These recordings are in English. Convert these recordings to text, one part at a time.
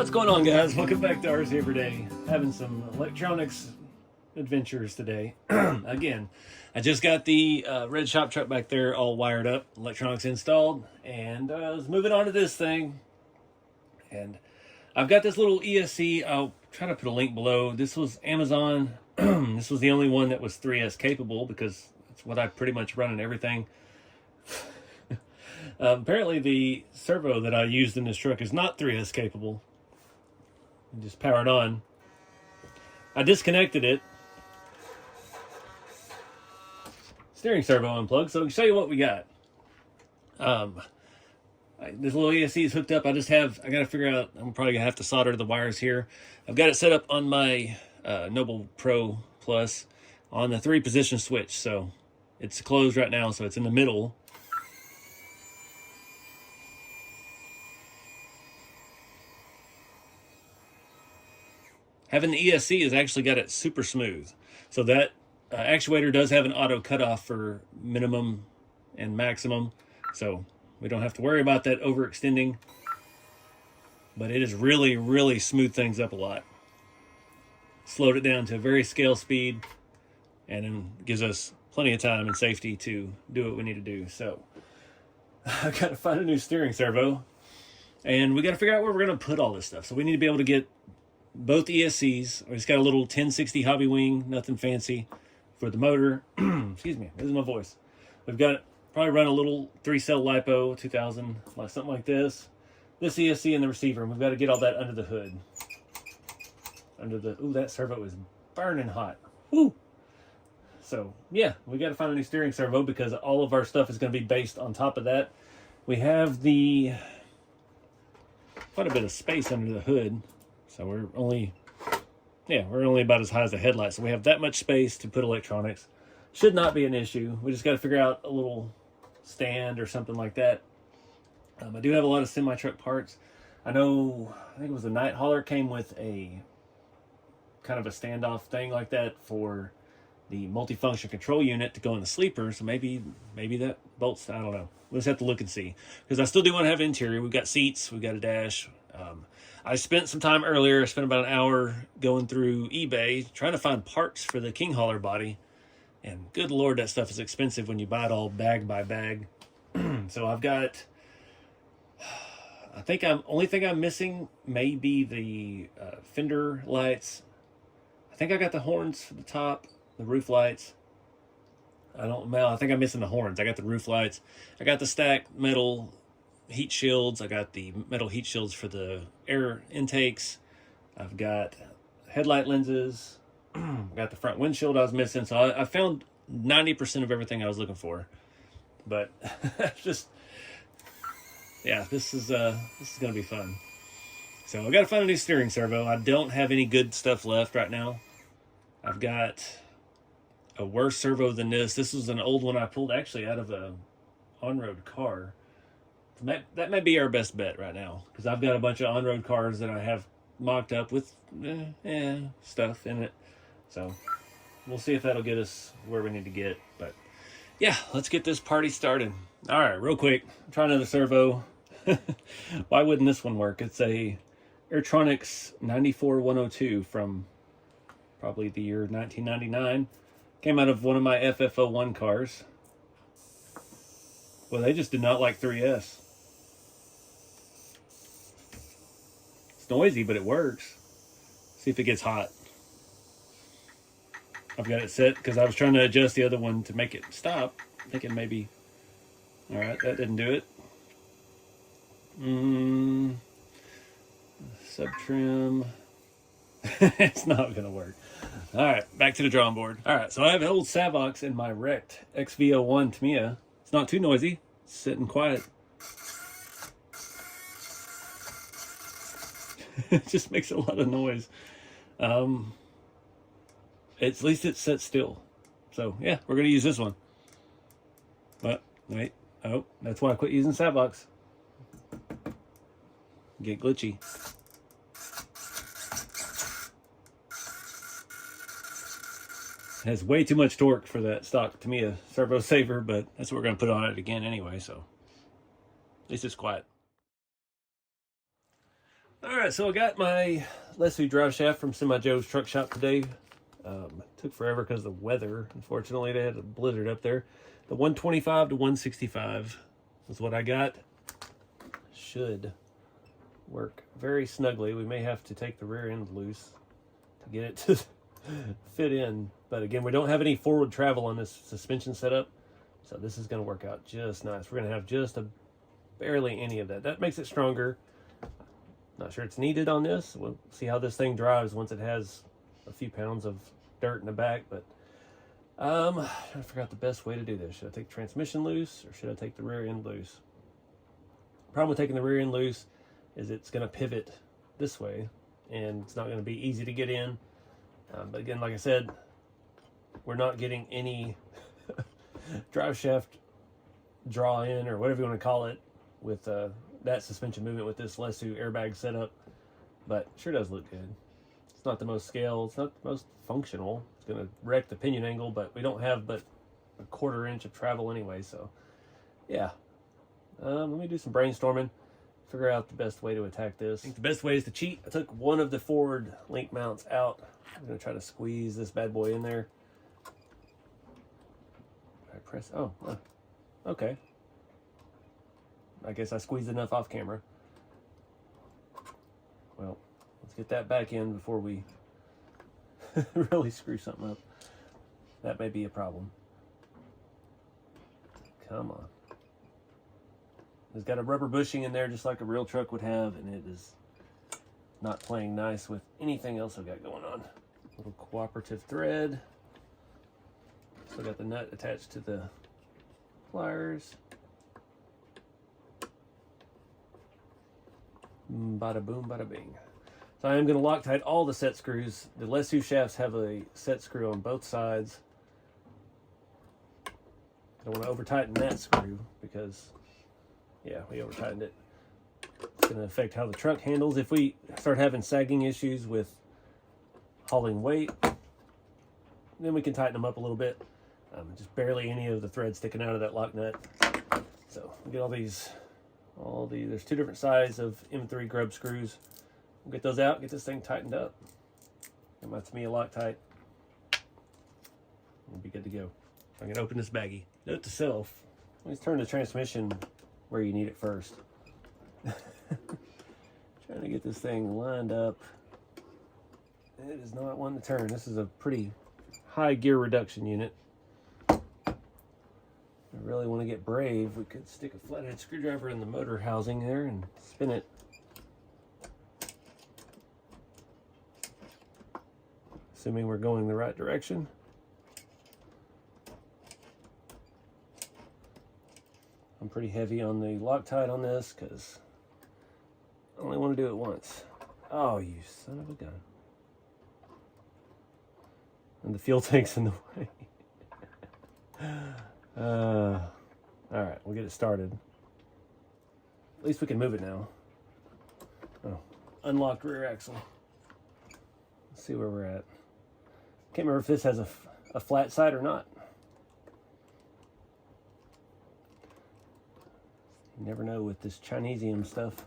What's going on, guys? Welcome back to RC Everyday. Having some electronics adventures today. Again, I just got the red shop truck back there all wired up, electronics installed, and I was moving on to this thing. And I've got this little ESC. I'll try to put a link below. This was Amazon. This was the only one that was 3S capable because it's what I pretty much run in everything. Apparently the servo that I used in this truck is not 3S capable. Just powered on. I disconnected it. Steering servo unplugged, so I can show you what we got. This little ESC is hooked up. I gotta figure out, I'm probably gonna have to solder the wires here. I've got it set up on my Noble Pro Plus on the 3-position switch, so it's closed right now, so it's in the middle. Having the ESC has actually got it super smooth. So that actuator does have an auto cutoff for minimum and maximum. So we don't have to worry about that overextending. But it has really, really smoothed things up a lot. Slowed it down to a very scale speed. And then gives us plenty of time and safety to do what we need to do. So I've got to find a new steering servo. And we got to figure out where we're going to put all this stuff. So we need to be able to get both ESCs. We just got a little 1060 hobby wing, nothing fancy for the motor. Excuse me, this is my voice. We've got probably run a little 3-cell LiPo 2000, like something like this. This ESC and the receiver, and we've got to get all that under the hood. Ooh, that servo is burning hot. Woo! So yeah, we got to find a new steering servo because all of our stuff is going to be based on top of that. We have quite a bit of space under the hood. So we're only about as high as the headlight. So we have that much space to put electronics. Should not be an issue. We just got to figure out a little stand or something like that. I do have a lot of semi-truck parts. I think it was the Night Hauler came with a kind of a standoff thing like that for the multifunction control unit to go in the sleeper. So maybe that bolts, I don't know. We'll just have to look and see. Because I still do want to have interior. We've got seats, we've got a dash. I spent some time earlier, I spent about an hour going through eBay trying to find parts for the King Hauler body. And good Lord, that stuff is expensive when you buy it all bag by bag. So I've got, only thing I'm missing may be the fender lights. I think I got the horns for the top, the roof lights. I think I'm missing the horns. I got the roof lights. I got the stacked metal heat shields. I got the metal heat shields for the air intakes. I've got headlight lenses. I got the front windshield I was missing. So I found 90% of everything I was looking for. But this is gonna be fun. So I gotta find a new steering servo. I don't have any good stuff left right now. I've got a worse servo than this. This was an old one I pulled actually out of a on-road car. That may be our best bet right now because I've got a bunch of on-road cars that I have mocked up with stuff in it. So we'll see if that'll get us where we need to get. But yeah, let's get this party started. All right, real quick, try another servo. Why wouldn't this one work? It's a Airtronics 94102 from probably the year 1999. Came out of one of my FF01 cars. Well, they just did not like 3S. It's noisy, but it works. See if it gets hot. I've got it set because I was trying to adjust the other one to make it stop. Thinking maybe... Alright, that didn't do it. Sub-trim. It's not going to work. Alright, back to the drawing board. Alright, so I have an old Savox in my wrecked XV01 Tamiya. It's not too noisy. It's sitting quiet. It just makes a lot of noise. At least it's set still. So yeah, we're gonna use this one. But wait, oh, that's why I quit using Savox. Get glitchy. It has way too much torque for that stock Tamiya servo saver, but that's what we're going to put on it again anyway, so at least it's quiet. All right, so I got my Lesu drive shaft from Semi Joe's truck shop today. Took forever because of the weather. Unfortunately, they had a blizzard up there. The 125 to 165 is what I got. Should work very snugly. We may have to take the rear end loose to get it to fit in. But again, we don't have any forward travel on this suspension setup, so this is going to work out just nice. We're going to have just barely any of that. That makes it stronger. Not sure it's needed on this. We'll see how this thing drives once it has a few pounds of dirt in the back. But I forgot the best way to do this. Should I take the transmission loose or should I take the rear end loose? Problem with taking the rear end loose is it's going to pivot this way and it's not going to be easy to get in. But again, like I said, we're not getting any drive shaft draw in or whatever you want to call it with that suspension movement with this Lesu airbag setup, but sure does look good. It's not the most scale, it's not the most functional. It's going to wreck the pinion angle, but we don't have but a 1/4 inch of travel anyway, so yeah. Let me do some brainstorming, figure out the best way to attack this. I think the best way is to cheat. I took one of the forward link mounts out. I'm going to try to squeeze this bad boy in there. I press, oh, okay. I guess I squeezed enough off camera. Well, let's get that back in before we really screw something up. That may be a problem. Come on. It's got a rubber bushing in there just like a real truck would have, and it is not playing nice with anything else I've got going on. Little cooperative thread. Still got the nut attached to the pliers. Bada boom, bada bing. So I am going to Loctite all the set screws. The Lesu shafts have a set screw on both sides. I don't want to over tighten that screw because, yeah, we over tightened it. It's going to affect how the truck handles. If we start having sagging issues with hauling weight, then we can tighten them up a little bit. Just barely any of the thread sticking out of that lock nut. So we get there's 2 different sizes of M3 grub screws. We'll get those out, get this thing tightened up. Get my Tamiya Loctite. We'll be good to go. I'm gonna open this baggie. Note to self, let's turn the transmission where you need it first. Trying to get this thing lined up. It is not one to turn. This is a pretty high gear reduction unit. I really want to get brave. We could stick a flathead screwdriver in the motor housing there and spin it. Assuming we're going the right direction. I'm pretty heavy on the Loctite on this because I only want to do it once. Oh, you son of a gun. And the fuel tank's in the way. All right, we'll get it started. At least we can move it now. Oh, unlocked rear axle. Let's see where we're at. Can't remember if this has a flat side or not. You never know with this Chinesium stuff.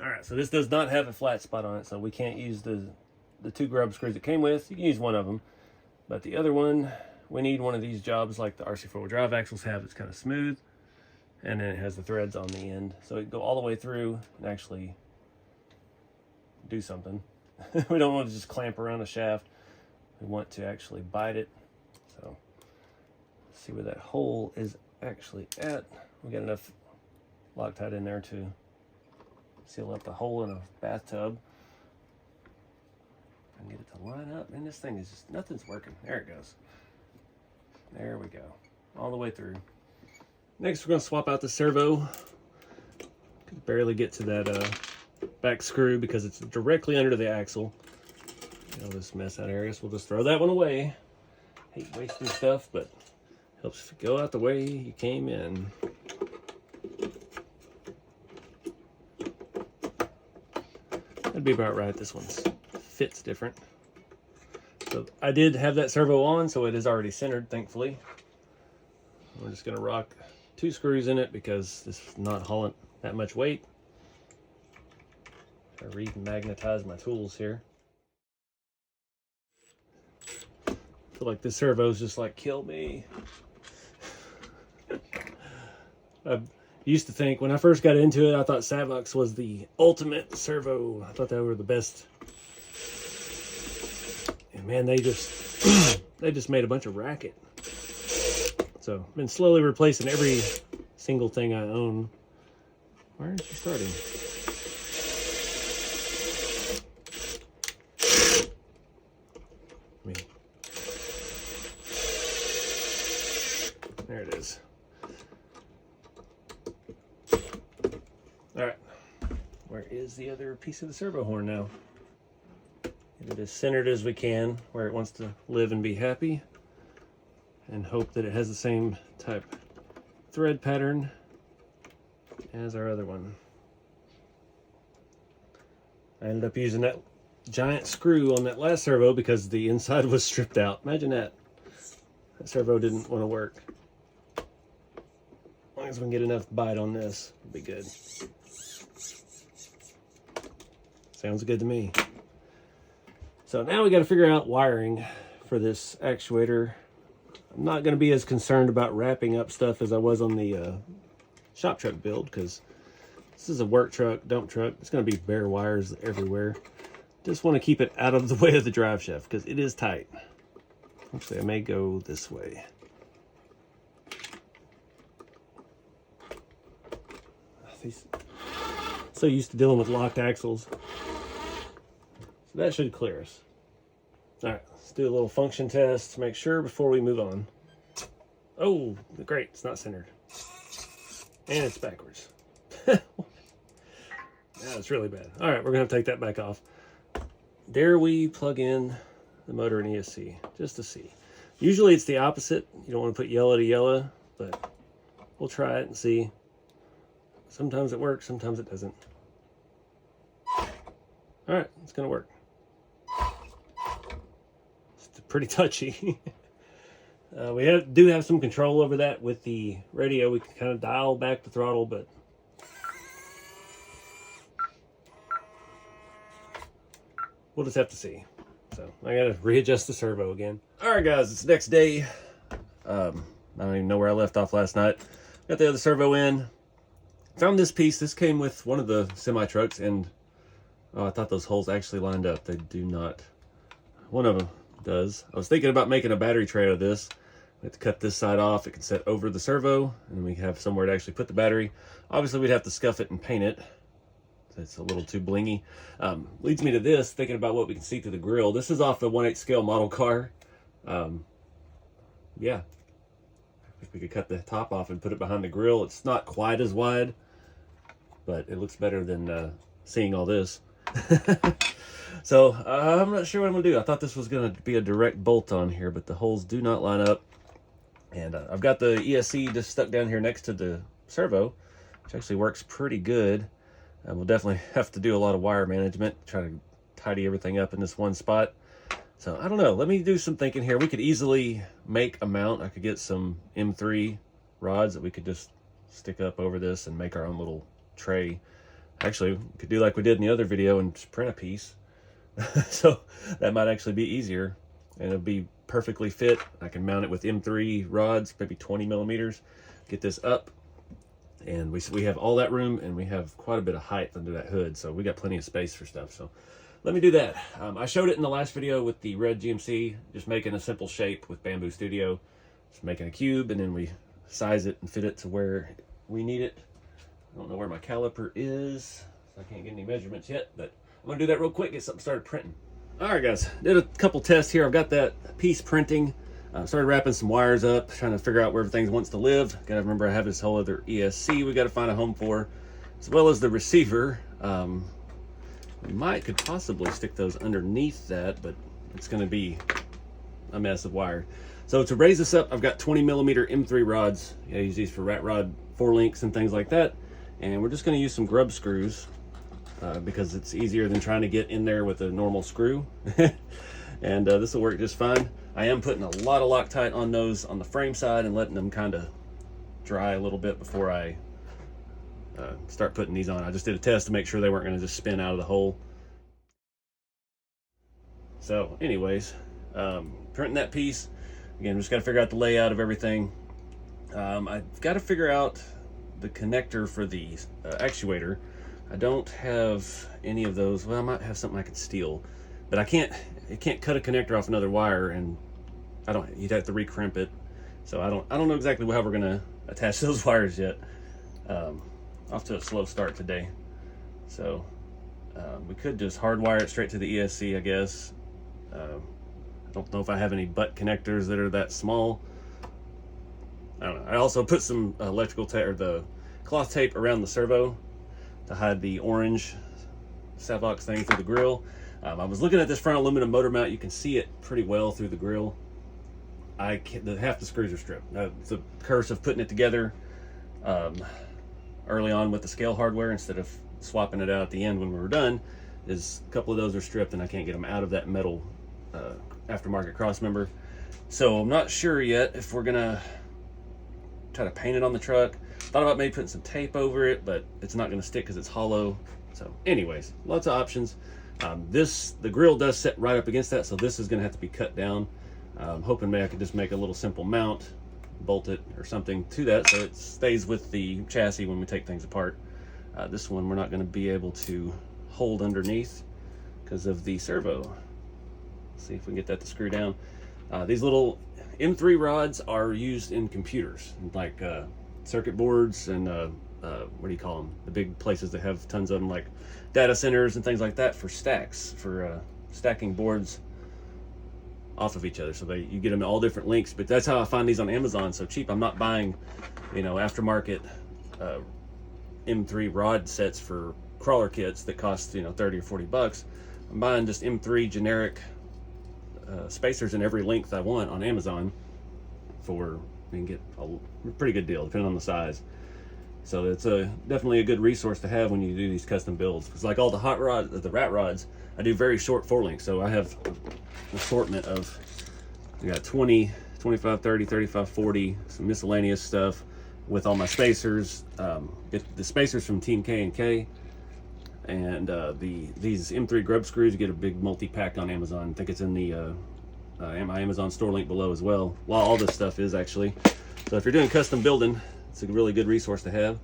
All right, so this does not have a flat spot on it, so we can't use the 2 grub screws it came with. You can use one of them, but the other one, we need one of these jobs like the RC 4-wheel drive axles have. It's kind of smooth, and then it has the threads on the end, so it can go all the way through and actually do something. We don't want to just clamp around a shaft. We want to actually bite it. So let's see where that hole is actually at. We got enough Loctite in there to seal up the hole in a bathtub. And get it to line up, and this thing is just, nothing's working. There it goes. There we go. All the way through. Next, we're going to swap out the servo. Could barely get to that back screw because it's directly under the axle. Get all this mess out of here. So we'll just throw that one away. Hate wasting stuff, but helps go out the way you came in. That'd be about right. This one's fits different. So I did have that servo on, so it is already centered, thankfully. We're just going to rock 2 screws in it because this is not hauling that much weight. I re-magnetize my tools here. I feel like this servo's just like, kill me. I used to think, when I first got into it, I thought Savox was the ultimate servo. I thought they were the best. And man, they just made a bunch of racket. So I've been slowly replacing every single thing I own. Where is she starting? There it is. All right, where is the other piece of the servo horn now? Get it as centered as we can, where it wants to live and be happy, and hope that it has the same type thread pattern as our other one. I ended up using that giant screw on that last servo because the inside was stripped out. Imagine that. That servo didn't want to work. As long as we can get enough bite on this, it'll be good. Sounds good to me. So now we got to figure out wiring for this actuator. I'm not going to be as concerned about wrapping up stuff as I was on the shop truck build, because this is a work truck, dump truck. It's going to be bare wires everywhere. Just want to keep it out of the way of the drive shaft because it is tight. Actually, I may go this way. So used to dealing with locked axles. So that should clear us. All right, let's do a little function test to make sure before we move on. Oh, great, it's not centered. And it's backwards. That's really bad. All right, we're gonna have to take that back off. Dare we plug in the motor and ESC just to see? Usually it's the opposite. You don't want to put yellow to yellow, but we'll try it and see. Sometimes it works, sometimes it doesn't. All right, it's gonna work. It's pretty touchy. We do have some control over that with the radio. We can kind of dial back the throttle, but we'll just have to see. So I gotta readjust the servo again. All right, guys, it's the next day. I don't even know where I left off last night. Got the other servo in. Found this piece. This came with one of the semi trucks, and oh, I thought those holes actually lined up. They do not. One of them does. I was thinking about making a battery tray out of this. We have to cut this side off. It can set over the servo, and we have somewhere to actually put the battery. Obviously, we'd have to scuff it and paint it. It's a little too blingy. Leads me to this, thinking about what we can see through the grill. This is off the 1/8 scale model car. Yeah, if we could cut the top off and put it behind the grill. It's not quite as wide, but it looks better than seeing all this. So I'm not sure what I'm gonna do. I thought this was gonna be a direct bolt on here, but the holes do not line up. And I've got the ESC just stuck down here next to the servo, which actually works pretty good. We'll definitely have to do a lot of wire management, try to tidy everything up in this one spot. So I don't know, let me do some thinking here. We could easily make a mount. I could get some M3 rods that we could just stick up over this and make our own little tray. Actually, we could do like we did in the other video and just print a piece. So that might actually be easier, and it'll be perfectly fit. I can mount it with M3 rods, maybe 20 millimeters, get this up. And we have all that room, and we have quite a bit of height under that hood, so we got plenty of space for stuff. So let me do that. I showed it in the last video with the red GMC, just making a simple shape with Bamboo Studio. Just making a cube, and then we size it and fit it to where we need it. I don't know where my caliper is, so I can't get any measurements yet, but I'm gonna do that real quick, get something started printing. All right, guys, did a couple tests here. I've got that piece printing. Started wrapping some wires up, trying to figure out where everything wants to live. Gotta remember I have this whole other ESC we gotta find a home for, as well as the receiver. We could possibly stick those underneath that, but it's gonna be a mess of wire. So to raise this up, I've got 20 millimeter M3 rods. I use these for rat rod 4 links and things like that. And we're just gonna use some grub screws because it's easier than trying to get in there with a normal screw. And this will work just fine. I am putting a lot of Loctite on those on the frame side and letting them kind of dry a little bit before I start putting these on. I just did a test to make sure they weren't going to just spin out of the hole. So anyways, printing that piece. Again, just got to figure out the layout of everything. I've got to figure out the connector for the actuator. I don't have any of those. Well, I might have something I could steal, but it can't cut a connector off another wire, and you'd have to recrimp it. So I don't know exactly how we're gonna attach those wires yet. Off to a slow start today. So we could just hardwire it straight to the ESC, I guess. I don't know if I have any butt connectors that are that small. I don't know. I also put some electrical tape, or the cloth tape, around the servo to hide the orange Savox thing through the grill. I was looking at this front aluminum motor mount. You can see it pretty well through the grill. Half the screws are stripped. It's a curse of putting it together early on with the scale hardware instead of swapping it out at the end when we were done. Is a couple of those are stripped, and I can't get them out of that metal aftermarket cross member. So I'm not sure yet if we're gonna try to paint it on the truck. Thought about maybe putting some tape over it, but it's not gonna stick because it's hollow. So anyways, lots of options. The grill does sit right up against that, so this is gonna have to be cut down. I'm hoping maybe I could just make a little simple mount, bolt it or something to that so it stays with the chassis when we take things apart. This one we're not going to be able to hold underneath because of the servo. Let's see if we can get that to screw down. These little M3 rods are used in computers, like circuit boards and what do you call them? The big places that have tons of them, like data centers and things like that, for stacks, for stacking boards off of each other. So you get them in all different lengths, but that's how I find these on Amazon so cheap. I'm not buying, aftermarket M3 rod sets for crawler kits that cost 30 or 40 bucks. I'm buying just M3 generic spacers in every length I want on Amazon you can get a pretty good deal depending on the size. So it's definitely a good resource to have when you do these custom builds, because like all the hot rods, the rat rods, I do very short 4-length. So I have an assortment of, I got 20, 25, 30, 35, 40, some miscellaneous stuff with all my spacers. Get the spacers from Team K&K, and these M3 grub screws. You get a big multi-pack on Amazon. I think it's in the my Amazon store link below as well. Well, all this stuff is actually. So if you're doing custom building, it's a really good resource to have.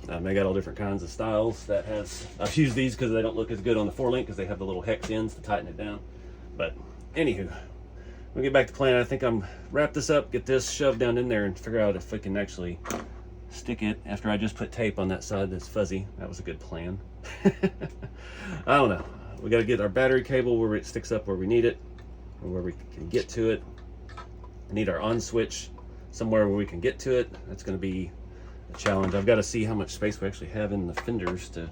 They got all different kinds of styles. I've used these because they don't look as good on the 4-link because they have the little hex ends to tighten it down. But anywho, we'll get back to plan. I think I'm wrap this up, get this shoved down in there, and figure out if we can actually stick it after I just put tape on that side that's fuzzy. That was a good plan. I don't know. We got to get our battery cable where it sticks up where we need it, or where we can get to it. I need our on switch somewhere where we can get to it. That's going to be a challenge. I've got to see how much space we actually have in the fenders to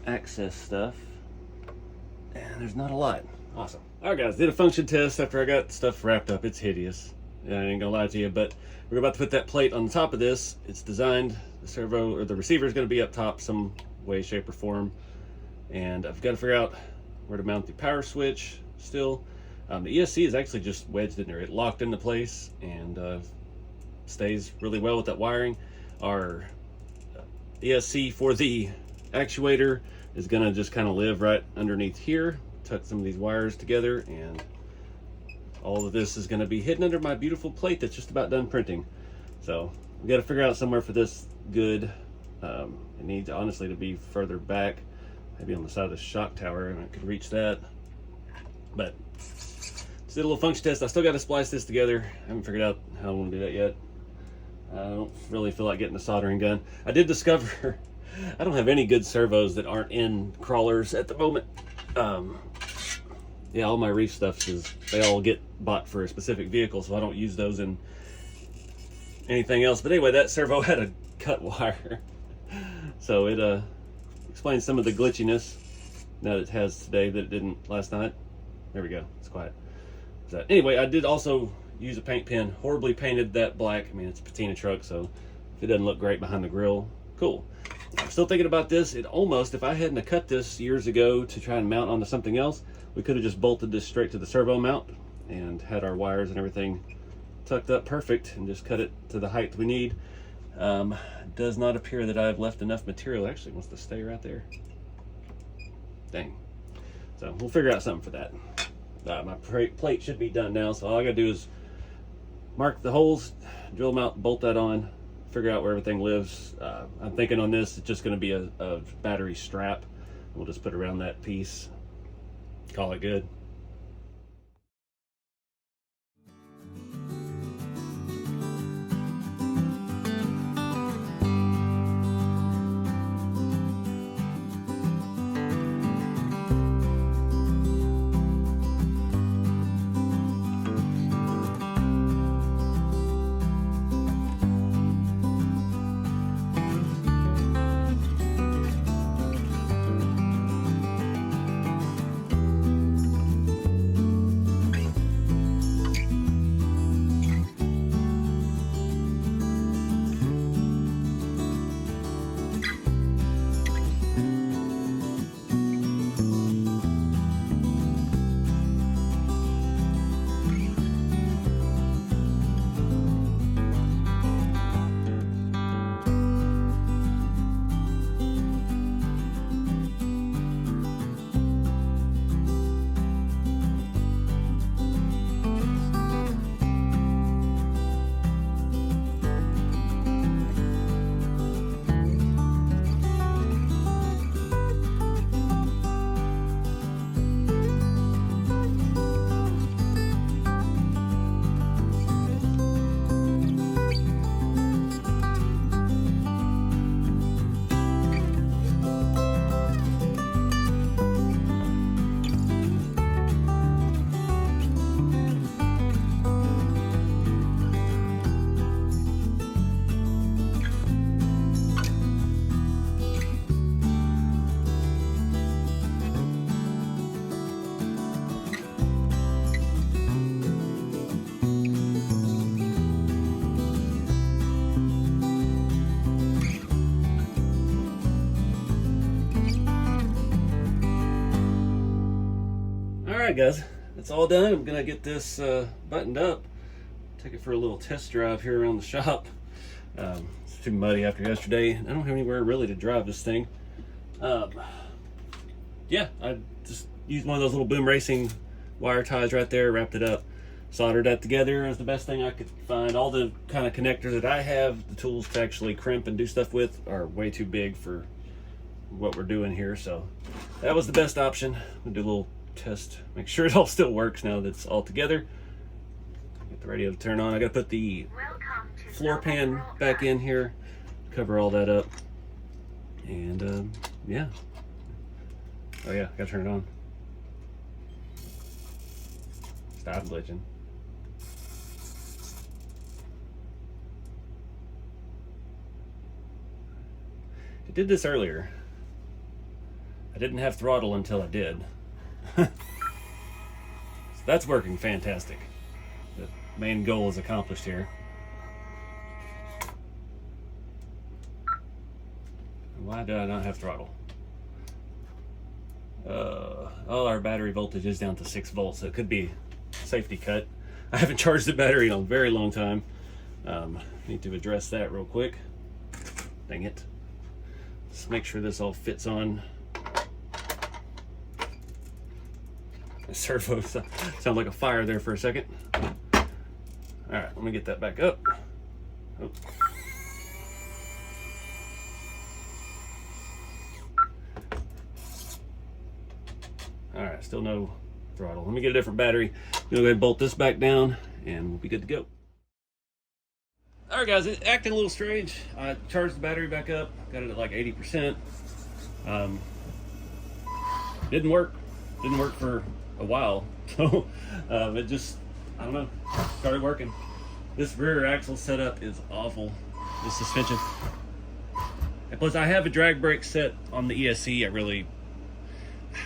access stuff, and there's not a lot. Awesome. All right, guys, did a function test after I got stuff wrapped up. It's hideous. I ain't gonna lie to you, but we're about to put that plate on the top of this. It's designed, the servo or the receiver is going to be up top some way, shape, or form, and I've got to figure out where to mount the power switch still. The ESC is actually just wedged in there. It locked into place and stays really well with that wiring. Our ESC for the actuator is gonna just kind of live right underneath here. Tuck some of these wires together, and all of this is gonna be hidden under my beautiful plate that's just about done printing. So we got to figure out somewhere for this good. It needs honestly to be further back, maybe on the side of the shock tower, and I could reach that. But just did a little function test. I still got to splice this together. I haven't figured out how I want to do that yet. I don't really feel like getting a soldering gun. I did discover I don't have any good servos that aren't in crawlers at the moment. Yeah, all my reef stuff they all get bought for a specific vehicle, so I don't use those in anything else. But anyway, that servo had a cut wire, so it explains some of the glitchiness that it has today that it didn't last night. There we go. It's quiet. So anyway, I did also use a paint pen. Horribly painted that black. I mean, it's a patina truck, so if it doesn't look great behind the grill, cool. I'm still thinking about this. It almost, if I hadn't cut this years ago to try and mount onto something else, we could have just bolted this straight to the servo mount and had our wires and everything tucked up perfect and just cut it to the height we need. Does not appear that I've left enough material. Actually wants to stay right there. Dang. So we'll figure out something for that. My plate should be done now, so all I gotta do is mark the holes, drill them out, bolt that on, figure out where everything lives. I'm thinking on this, it's just gonna be a battery strap. We'll just put it around that piece, call it good. Alright guys, it's all done. I'm gonna get this buttoned up, take it for a little test drive here around the shop. It's too muddy after yesterday. I don't have anywhere really to drive this thing. Yeah, I just used one of those little Boom Racing wire ties right there, wrapped it up, soldered that together. Is the best thing I could find. All the kind of connectors that I have, the tools to actually crimp and do stuff with, are way too big for what we're doing here, so that was the best option. I'm gonna do a little test, make sure it all still works now that it's all together. Get the radio to turn on. I gotta put the floor pan back in here, cover all that up, and yeah. Oh yeah, gotta turn it on. Stop glitching. I did this earlier. I didn't have throttle until I did. So that's working fantastic. The main goal is accomplished here. Why do I not have throttle? All our battery voltage is down to 6 volts, so it could be a safety cut. I haven't charged the battery in a very long time. Need to address that real quick. Dang it. Let's make sure this all fits on. Servo sound like a fire there for a second. All right, let me get that back up. Oh. All right, still no throttle. Let me get a different battery. I'm gonna go ahead and bolt this back down and we'll be good to go. All right guys, it's acting a little strange. I charged the battery back up, got it at like 80%. Didn't work for a while. So it just, I don't know, started working. This rear axle setup is awful. The suspension. And plus I have a drag brake set on the ESC.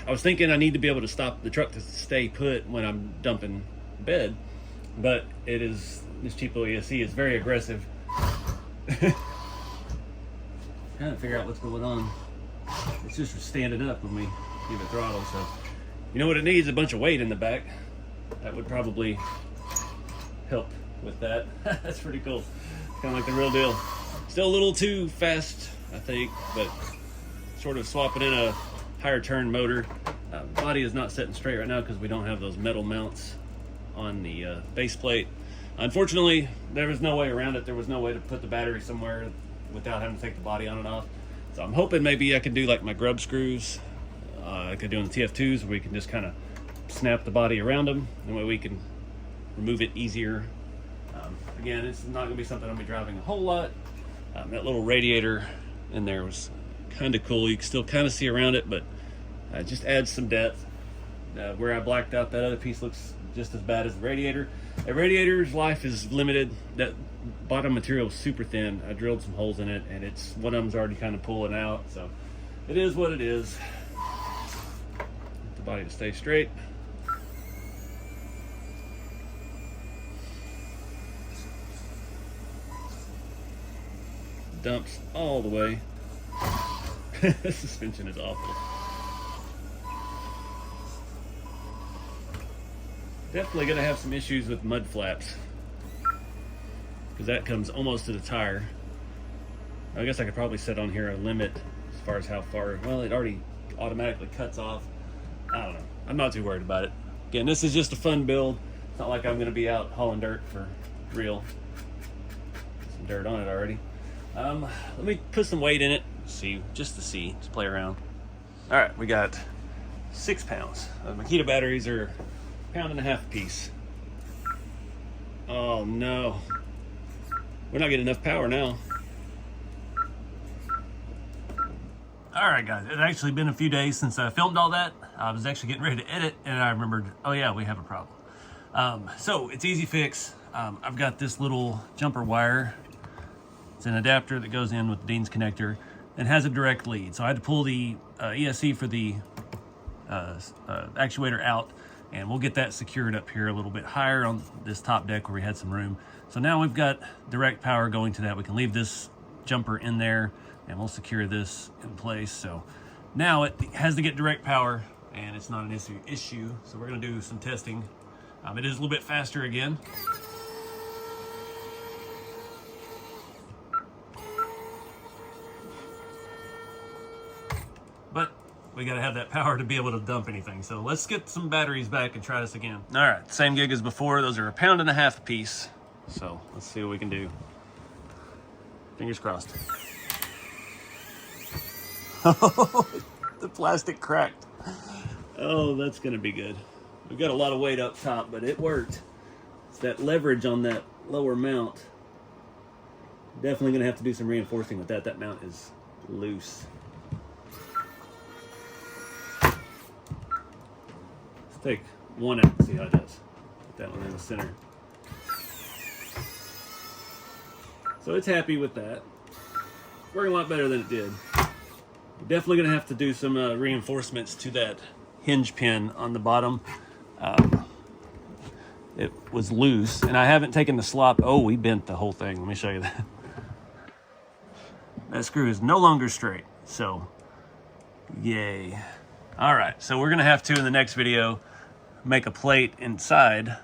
I was thinking I need to be able to stop the truck to stay put when I'm dumping bed, but this cheap little ESC is very aggressive. Trying to figure out what's going on. It's just standing up when we give it throttle, so you know what it needs? A bunch of weight in the back. That would probably help with that. That's pretty cool. Kind of like the real deal. Still a little too fast, I think, but sort of swapping in a higher turn motor. The body is not setting straight right now because we don't have those metal mounts on the base plate. Unfortunately, there was no way around it. There was no way to put the battery somewhere without having to take the body on and off. So I'm hoping maybe I could do like my grub screws. I could do on the TF2s where we can just kind of snap the body around them, and way we can remove it easier. Again, it's not going to be something I'm going to be driving a whole lot. That little radiator in there was kind of cool. You can still kind of see around it, but it just adds some depth. Where I blacked out, that other piece looks just as bad as the radiator. A radiator's life is limited. That bottom material is super thin. I drilled some holes in it, and it's one of them's already kind of pulling out, so it is what it is. Get the body to stay straight. Dumps all the way. The suspension is awful. Definitely gonna have some issues with mud flaps, because that comes almost to the tire. I guess I could probably set on here a limit as far as how far. Well, it already automatically cuts off. I don't know. I'm not too worried about it. Again, this is just a fun build. It's not like I'm gonna be out hauling dirt for real. Some dirt on it already. Let me put some weight in it, just to play around. All right, we got 6 pounds. Makita batteries are 1.5 pounds a piece. Oh no, we're not getting enough power now. All right, guys, it's actually been a few days since I filmed all that. I was actually getting ready to edit, and I remembered, oh yeah, we have a problem. So it's easy fix. I've got this little jumper wire. It's an adapter that goes in with the Dean's connector and has a direct lead. So I had to pull the ESC for the actuator out, and we'll get that secured up here a little bit higher on this top deck where we had some room. So now we've got direct power going to that. We can leave this jumper in there, and we'll secure this in place. So now it has to get direct power, and it's not an issue. So we're gonna do some testing. It is a little bit faster again. But we got to have that power to be able to dump anything. So let's get some batteries back and try this again. All right, same gig as before. Those are 1.5 pounds a piece. So let's see what we can do. Fingers crossed. Oh, the plastic cracked. Oh, that's gonna be good. We've got a lot of weight up top, but it worked. It's that leverage on that lower mount. Definitely gonna have to do some reinforcing with that. That mount is loose. Take one out and see how it does. Put that one in the center. So it's happy with that. Working a lot better than it did. We're definitely going to have to do some reinforcements to that hinge pin on the bottom. It was loose, and I haven't taken the slop. Oh, we bent the whole thing. Let me show you that. That screw is no longer straight, so yay. All right, so we're going to have to, in the next video, make a plate inside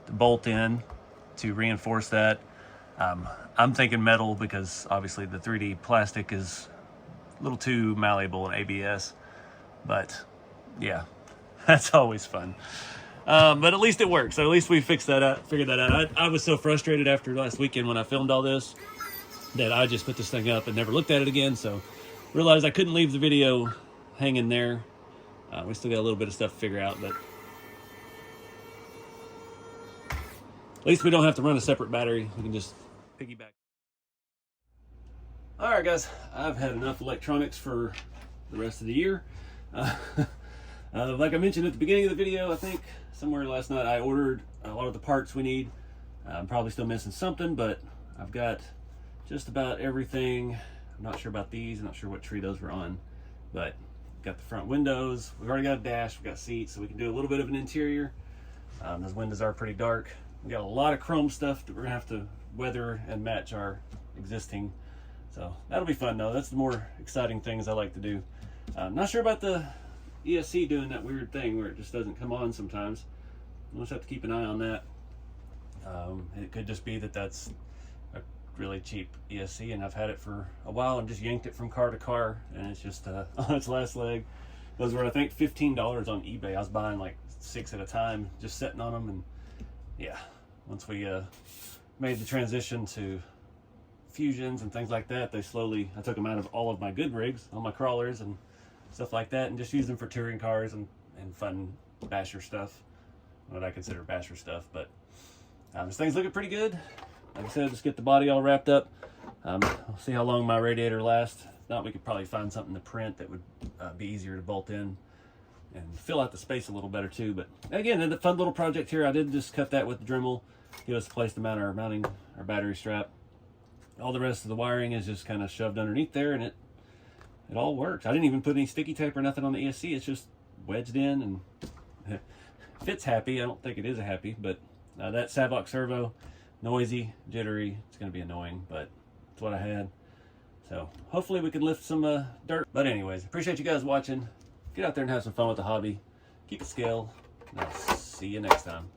to bolt in to reinforce that. I'm thinking metal because obviously the 3D plastic is a little too malleable in ABS, but yeah, that's always fun. But at least it works. So at least we fixed that out, figured that out. I was so frustrated after last weekend when I filmed all this that I just put this thing up and never looked at it again. So realized I couldn't leave the video hanging there. We still got a little bit of stuff to figure out, but at least we don't have to run a separate battery. We can just piggyback. All right, guys, I've had enough electronics for the rest of the year. Like I mentioned at the beginning of the video, I think somewhere last night, I ordered a lot of the parts we need. I'm probably still missing something, but I've got just about everything. I'm not sure about these. I'm not sure what tree those were on, but got the front windows. We've already got a dash. We've got seats, so we can do a little bit of an interior. Those windows are pretty dark. We got a lot of chrome stuff that we're gonna have to weather and match our existing. So that'll be fun though. That's the more exciting things I like to do. I'm not sure about the ESC doing that weird thing where it just doesn't come on sometimes. We'll just have to keep an eye on that. It could just be that that's a really cheap ESC, and I've had it for a while and just yanked it from car to car, and it's just on its last leg. Those were, I think, $15 on eBay. I was buying like 6 at a time, just sitting on them. And yeah, once we made the transition to fusions and things like that, I took them out of all of my good rigs, all my crawlers and stuff like that, and just used them for touring cars and fun basher stuff, what I consider basher stuff. But this thing's looking pretty good. Like I said, just get the body all wrapped up. I'll see how long my radiator lasts. If not, we could probably find something to print that would be easier to bolt in and fill out the space a little better too. But again, a fun little project here. I did just cut that with the Dremel, give us a place to mount our battery strap. All the rest of the wiring is just kind of shoved underneath there, and it all works. I didn't even put any sticky tape or nothing on the ESC. It's just wedged in, and fits happy. I don't think it is a happy, but that Savox servo, noisy, jittery. It's going to be annoying, but it's what I had. So hopefully we can lift some dirt. But anyways, appreciate you guys watching. Get out there and have some fun with the hobby. Keep it scale, and I'll see you next time.